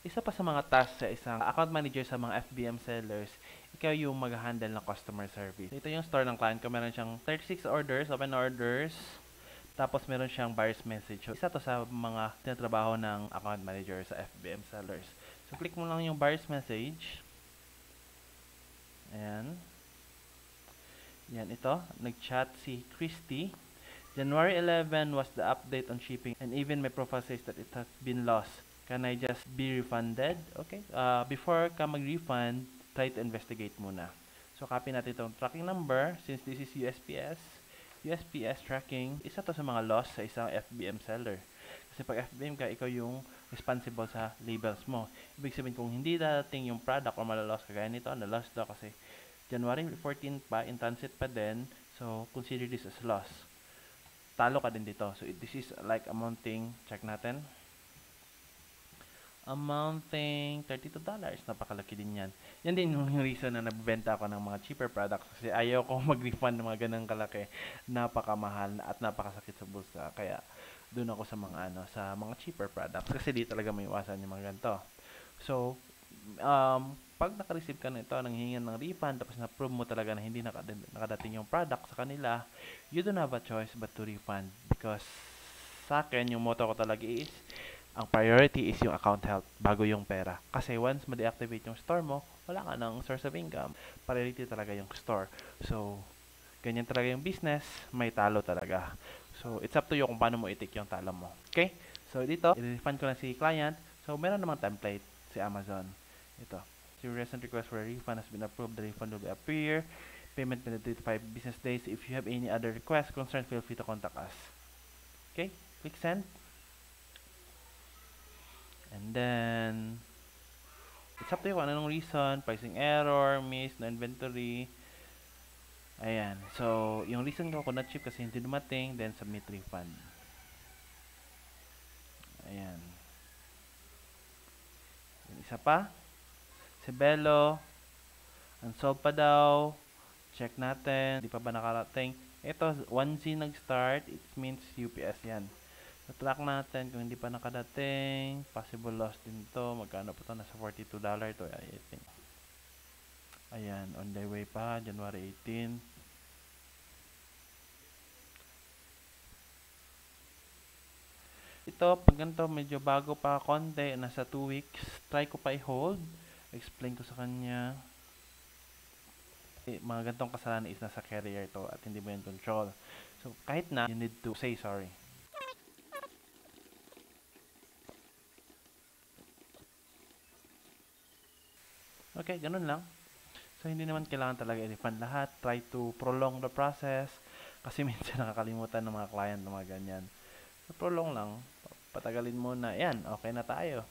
Isa pa sa mga tasks sa isang account manager sa mga FBM sellers, ikaw yung mag-handle ng customer service. Ito yung store ng client ko. Meron siyang 36 orders, open orders, tapos meron siyang buyer's message. So, isa to sa mga tinatrabaho ng account manager sa FBM sellers. So, click mo lang yung buyer's message. Ayan. Yan, ito. Nag-chat si Christy. January 11 was the update on shipping and even my profile says that it has been lost. Can I just be refunded? Okay. Before ka mag-refund, try to investigate muna. So, copy natin itong tracking number since this is USPS. USPS tracking, isa to sa mga loss sa isang FBM seller. Kasi pag FBM ka, ikaw yung responsible sa labels mo. Ibig sabihin kung hindi dadating yung product or malaloss kagaya nito, na-loss daw kasi January 14 pa, in transit pa din. So, consider this as loss. Talo ka din dito. So, this is like amounting, check natin. Amounting $32. Napakalaki din yan. Yan din yung reason na nabibenta ako ng mga cheaper products kasi ayaw ko mag-refund ng mga ganang kalaki. Napakamahal at napakasakit sa bulsa. Kaya, doon ako sa mga sa mga cheaper products kasi di talaga may iwasan yung mga ganito. So, pag naka-receive ka nito, nanghihingan ng refund, tapos na-prove mo talaga na hindi nakadating yung product sa kanila, you don't have a choice but to refund. Because sa akin, yung motto ko talaga is, ang priority is yung account health bago yung pera. Kasi once ma-deactivate yung store mo, wala ka ng source of income. Priority talaga yung store. So, ganyan talaga yung business, may talo talaga. So, it's up to you kung paano mo itik yung talo mo. Okay? So, dito, i-refund ko na si client. So, meron namang template si Amazon. Ito. Your recent request for a refund has been approved. The refund will appear. Payment within 3 to 5 business days. If you have any other requests, concern, feel free to contact us. Okay? Click send. And then, it's up to you kung anong reason. Pricing error, miss, no inventory. Ayan. So, yung reason ko kung not ship kasi hindi dumating, then submit refund. Ayan. Yung isa pa. Si Bello. Unsolved pa daw. Check natin. Di pa ba nakarating? Ito, 1Z nag-start. It means UPS yan. So, track natin kung hindi pa nakadating. Possible loss din to. Magkano pa to? Nasa $42 to. I think. Ayan. On the way pa. January 18. Ito, pag ganito, medyo bago pa konti. Nasa 2 weeks. Try ko pa i-hold. Explain ko sa kanya. Mga gantong kasalanan is nasa carrier to at hindi mo yan control. So, kahit na, you need to say sorry. Okay, ganun lang. So, hindi naman kailangan talaga i-refund lahat. Try to prolong the process. Kasi minsan nakakalimutan ng mga client ng mga ganyan. So, prolong lang. Patagalin mo na. Yan, okay na tayo.